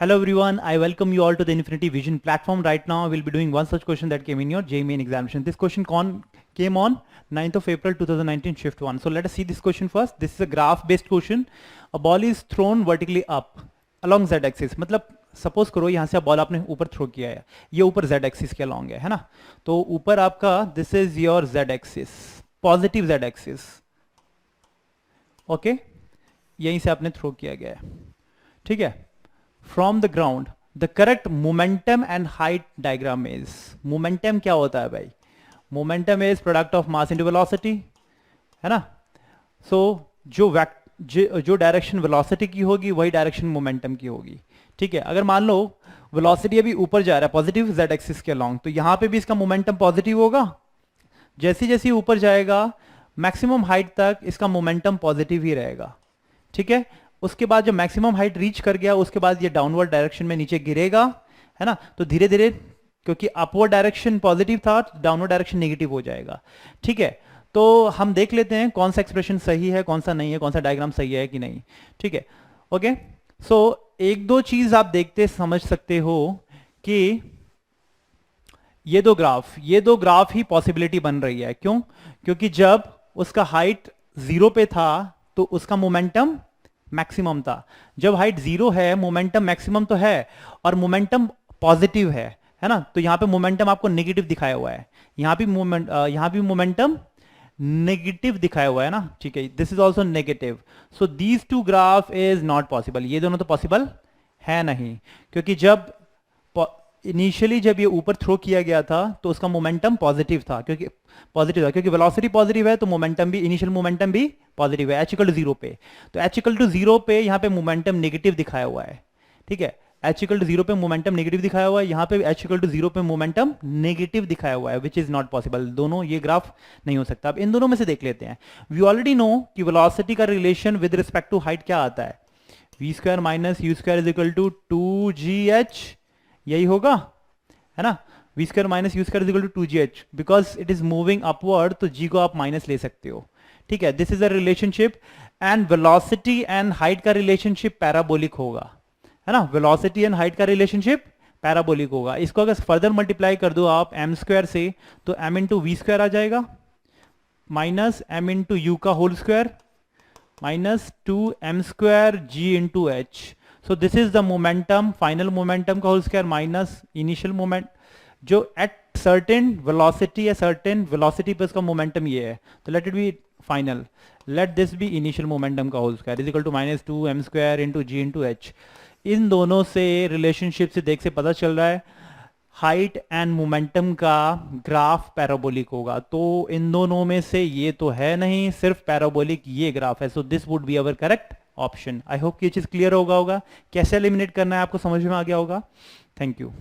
Hello everyone, I welcome you all to the Infinity Vision platform. Right now, I will be doing one such question that came in your JEE Main examination. This question came on 9th of April 2019, shift 1. So let us see this question first. This is a graph-based question. A ball is thrown vertically up along z-axis. मतलब suppose करो यहाँ से ball आपने ऊपर throw किया है, ये ऊपर z-axis के along है ना? तो ऊपर आपका this is your z-axis, positive z-axis. Okay, यहीं से आपने थ्रो किया गया है, ठीक है. From the ground, the correct momentum and height diagram is, momentum क्या होता है भाई? Momentum is product of mass into velocity, है ना? So जो डायरेक्शन वेलोसिटी की होगी वही डायरेक्शन मोमेंटम की होगी, ठीक है. अगर मान लो वेलोसिटी अभी ऊपर जा रहा है पॉजिटिव जेड एक्सिस के अलोंग, तो यहां पे भी इसका मोमेंटम पॉजिटिव होगा. जैसे जैसे ऊपर जाएगा मैक्सिमम हाइट तक इसका मोमेंटम पॉजिटिव ही रहेगा, ठीक है. उसके बाद जब मैक्सिमम हाइट रीच कर गया उसके बाद ये डाउनवर्ड डायरेक्शन में नीचे गिरेगा, है ना. तो धीरे धीरे, क्योंकि अपवर्ड डायरेक्शन पॉजिटिव था, डाउनवर्ड डायरेक्शन नेगेटिव हो जाएगा, ठीक है. तो हम देख लेते हैं कौन सा एक्सप्रेशन सही है, कौन सा नहीं है, कौन सा डायग्राम सही है कि नहीं, ठीक है. ओके, सो एक दो चीज आप देखते समझ सकते हो कि ये दो ग्राफ ही पॉसिबिलिटी बन रही है. क्यों? क्योंकि जब उसका हाइट 0 पे था तो उसका मोमेंटम मैक्सिमम था. जब हाइट 0 है मोमेंटम मैक्सिमम तो है और मोमेंटम पॉजिटिव है ना. तो यहां पे मोमेंटम आपको नेगेटिव दिखाया हुआ है, यहां भी मोमेंटम नेगेटिव दिखाया हुआ है ना, ठीक है. This is also negative. So these two graph is not possible. ये दोनों तो पॉसिबल है नहीं, क्योंकि जब इनिशियली जब ये ऊपर थ्रो किया गया था तो उसका मोमेंटम पॉजिटिव था, क्योंकि वेलोसिटी पॉजिटिव है तो मोमेंटम भी, इनिशियल मोमेंटम भी पॉजिटिव है h = 0 पे. तो h = 0 पे यहाँ पे मोमेंटम नेगेटिव दिखाया हुआ है, ठीक है. h = 0 पे मोमेंटम नेगेटिव दिखाया हुआ है, यहाँ पे h = 0 पे मोमेंटम नेगेटिव दिखाया हुआ है, विच इज नॉट पॉसिबल. दोनों ये ग्राफ नहीं हो सकता. अब इन दोनों में से देख लेते हैं. वी ऑलरेडी नो कि वेलोसिटी का relation with respect to height क्या आता है, v² - u² = 2gh. यही होगा, है ना. v² - u² = 2gh. Because it is moving upward तो g को आप माइनस ले सकते हो, ठीक है. This is a relationship and velocity and height का रिलेशनशिप पैराबोलिक होगा, है ना. वेलोसिटी एंड हाइट का रिलेशनशिप पैराबोलिक होगा. इसको अगर फर्दर मल्टीप्लाई कर दो आप m² से तो m × v² आ जाएगा माइनस m × u का whole square minus 2m² g × h. So this is the momentum, final momentum का whole square minus initial moment जो एट सर्टेन वेलोसिटी या सर्टेन वेलोसिटी पे उसका मोमेंटम ये है. तो let it be final, let this be initial momentum का whole square is equal to minus 2m² × g × h. इन दोनों से रिलेशनशिप से देख से पता चल रहा है हाइट एंड मोमेंटम का ग्राफ पैराबोलिक होगा. तो इन दोनों में से ये तो है नहीं, सिर्फ पैराबोलिक ये ग्राफ है. So this would be our correct option. I hope ये चीज क्लियर होगा कैसे एलिमिनेट करना है आपको समझ में आ गया होगा. Thank you.